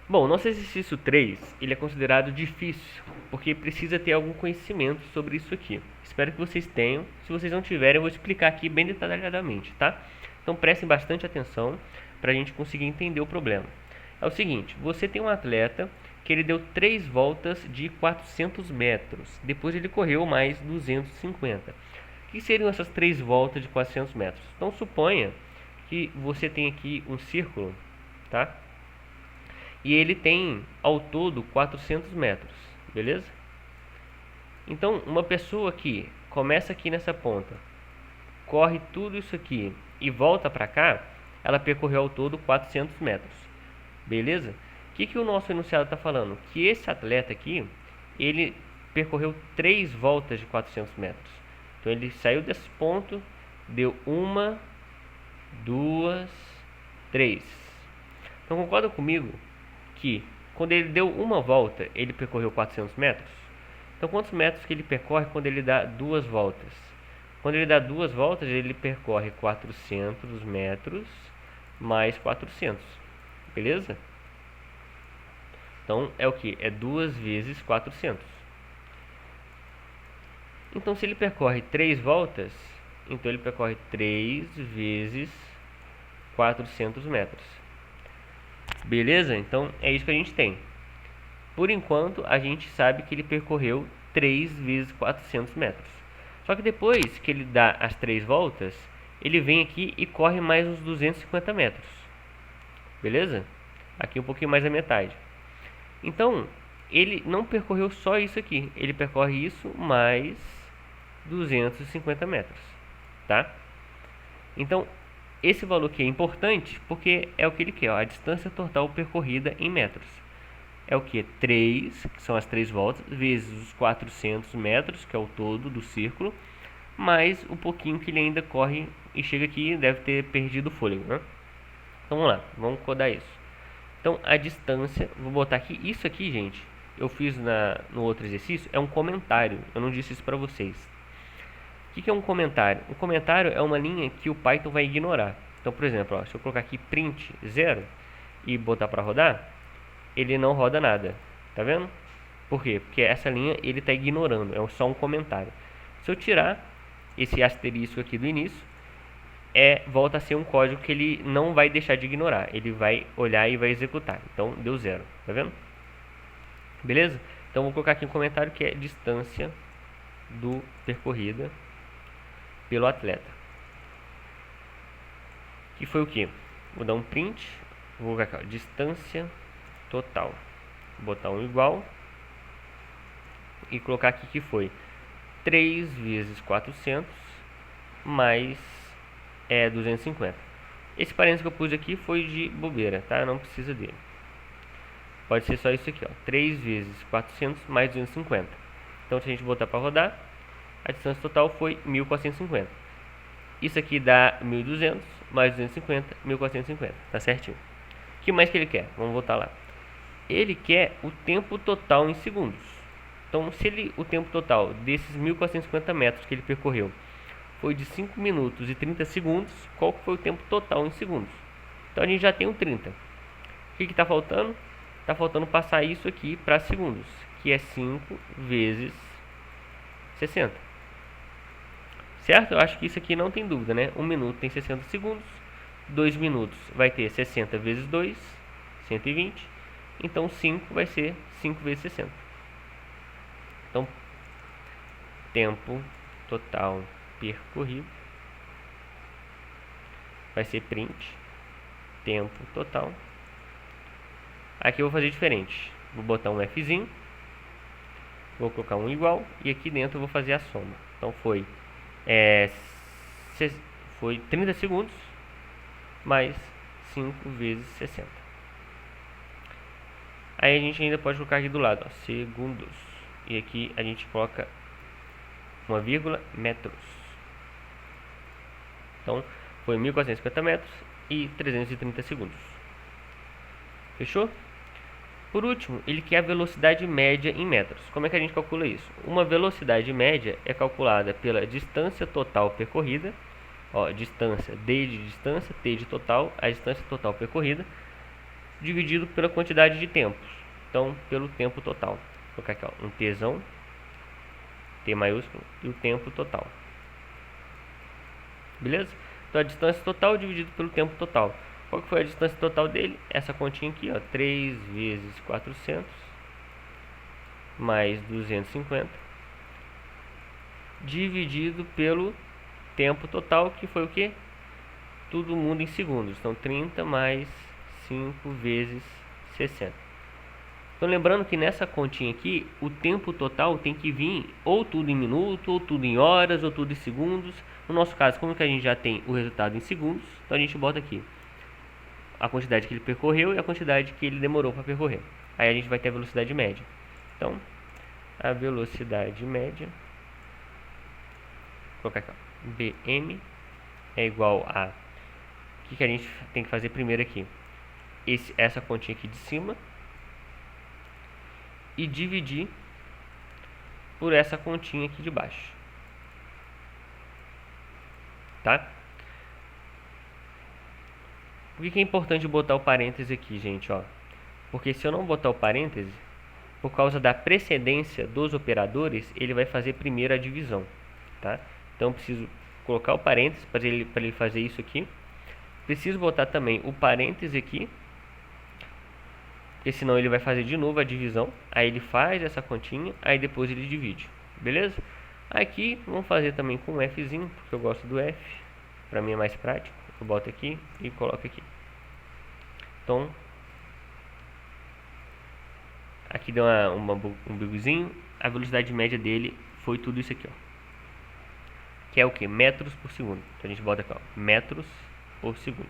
Bom, nosso exercício 3, ele é considerado difícil, porque precisa ter algum conhecimento sobre isso aqui. Espero que vocês tenham. Se vocês não tiverem, eu vou explicar aqui bem detalhadamente, tá? Então prestem bastante atenção para a gente conseguir entender o problema. É o seguinte, você tem um atleta que ele deu 3 voltas de 400 metros, depois ele correu mais 250. O que seriam essas 3 voltas de 400 metros? Então suponha que você tem aqui um círculo, tá? E ele tem ao todo 400 metros, beleza? Então, uma pessoa que começa aqui nessa ponta, corre tudo isso aqui e volta para cá, ela percorreu ao todo 400 metros, beleza? O que o nosso enunciado está falando? Que esse atleta aqui, ele percorreu 3 voltas de 400 metros. Então, ele saiu desse ponto, deu uma, duas, três. Então, concorda comigo que quando ele deu uma volta, ele percorreu 400 metros? Então, quantos metros que ele percorre quando ele dá duas voltas? Quando ele dá duas voltas, ele percorre 400 metros mais 400, beleza? Então, é o que? É 2 vezes 400. Então, se ele percorre 3 voltas, então ele percorre 3 vezes 400 metros. Beleza? Então, é isso que a gente tem. Por enquanto, a gente sabe que ele percorreu 3 vezes 400 metros. Só que depois que ele dá as 3 voltas, ele vem aqui e corre mais uns 250 metros. Beleza? Aqui um pouquinho mais da metade. Então, ele não percorreu só isso aqui. Ele percorre isso mais 250 metros. Tá? Então, esse valor aqui é importante porque é o que ele quer. Ó, a distância total percorrida em metros. É o que? 3, que são as 3 voltas, vezes os 400 metros, que é o todo do círculo, mais o pouquinho que ele ainda corre e chega aqui e deve ter perdido o fôlego, né? Então vamos lá, vamos codar isso. Então a distância, vou botar aqui, isso aqui, gente, eu fiz no outro exercício, é um comentário, eu não disse isso para vocês. O que é um comentário? Um comentário é uma linha que o Python vai ignorar. Então, por exemplo, ó, se eu colocar aqui print 0 e botar para rodar, ele não roda nada, tá vendo? Por quê? Porque essa linha ele está ignorando, é só um comentário. Se eu tirar esse asterisco aqui do início, volta a ser um código que ele não vai deixar de ignorar, ele vai olhar e vai executar. Então deu 0, tá vendo? Beleza? Então vou colocar aqui um comentário que é distância do percorrida pelo atleta. Que foi o que? Vou dar um print, vou colocar aqui, ó, distância total, vou botar um igual e colocar aqui que foi 3 vezes 400 mais 250. Esse parênteses que eu pus aqui foi de bobeira, tá? Não precisa dele. Pode ser só isso aqui, ó, 3 vezes 400 mais 250. Então, se a gente botar para rodar, a distância total foi 1450. Isso aqui dá 1200 mais 250, 1450, tá certinho. O que mais que ele quer? Vamos voltar lá. Ele quer o tempo total em segundos. Então, se o tempo total desses 1450 metros que ele percorreu foi de 5 minutos e 30 segundos, qual que foi o tempo total em segundos? Então, a gente já tem um 30. O que está faltando? Está faltando passar isso aqui para segundos, que é 5 vezes 60. Certo? Eu acho que isso aqui não tem dúvida, né? 1 minuto tem 60 segundos, 2 minutos vai ter 60 vezes 2, 120. Então 5 vai ser 5 vezes 60. Então, tempo total percorrido vai ser print tempo total. Aqui eu vou fazer diferente. Vou botar um Fzinho, vou colocar um igual e aqui dentro eu vou fazer a soma. Então foi 30 segundos mais 5 vezes 60. Aí a gente ainda pode colocar aqui do lado, ó, segundos. E aqui a gente coloca uma vírgula, metros. Então, foi 1450 metros e 330 segundos. Fechou? Por último, ele quer a velocidade média em metros. Como é que a gente calcula isso? Uma velocidade média é calculada pela distância total percorrida. Ó, distância, D de distância, T de total, a distância total percorrida, dividido pela quantidade de tempos. Então, pelo tempo total. Vou colocar aqui, ó, um Tzão, T maiúsculo, e o tempo total. Beleza? Então, a distância total dividido pelo tempo total. Qual que foi a distância total dele? Essa continha aqui, ó, 3 vezes 400 mais 250 dividido pelo tempo total, que foi o que? Todo mundo em segundos. Então, 30 mais 5 vezes 60. Então, lembrando que nessa continha aqui, o tempo total tem que vir ou tudo em minuto, ou tudo em horas, ou tudo em segundos. No nosso caso, como que a gente já tem o resultado em segundos, então a gente bota aqui a quantidade que ele percorreu e a quantidade que ele demorou para percorrer. Aí a gente vai ter a velocidade média. Então, a velocidade média, vou colocar aqui, ó, Bm é igual a... O que a gente tem que fazer primeiro aqui? Essa continha aqui de cima e dividir por essa continha aqui de baixo. Tá? Por que é importante botar o parêntese aqui, gente? Ó? Porque se eu não botar o parêntese, por causa da precedência dos operadores, ele vai fazer primeiro a divisão. Tá? Então, eu preciso colocar o parêntese para ele fazer isso aqui. Preciso botar também o parêntese aqui, porque senão ele vai fazer de novo a divisão. Aí ele faz essa continha, aí depois ele divide. Beleza? Aqui, vamos fazer também com um Fzinho, porque eu gosto do F. Para mim é mais prático. Eu boto aqui e coloco aqui. Então, aqui deu um bugzinho. A velocidade média dele foi tudo isso aqui, ó. Que é o que? Metros por segundo. Então a gente bota aqui, ó, metros por segundo.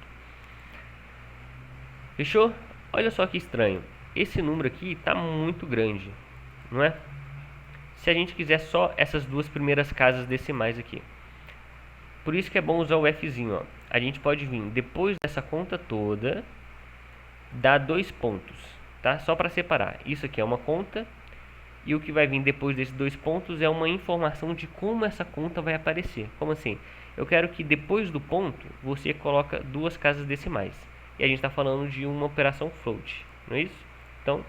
Fechou? Olha só que estranho. Esse número aqui está muito grande, não é? Se a gente quiser só essas duas primeiras casas decimais aqui. Por isso que é bom usar o Fzinho, ó. A gente pode vir depois dessa conta toda, dar 2 pontos, tá? Só para separar. Isso aqui é uma conta e o que vai vir depois desses 2 pontos é uma informação de como essa conta vai aparecer. Como assim? Eu quero que depois do ponto você coloca duas casas decimais. E a gente está falando de uma operação float, não é isso? Então,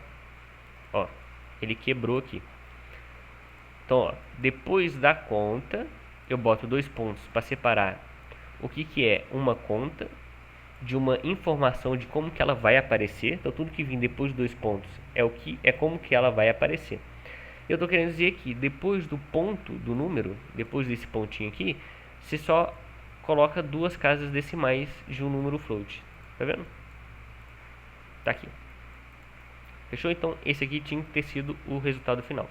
ó, ele quebrou aqui. Então, ó, depois da conta, eu boto 2 pontos para separar o que é uma conta de uma informação de como que ela vai aparecer. Então, tudo que vem depois de 2 pontos é como que ela vai aparecer. Eu estou querendo dizer que depois do ponto do número, depois desse pontinho aqui, você só coloca duas casas decimais de um número float. Tá vendo? Tá aqui. Fechou? Então, esse aqui tinha que ter sido o resultado final.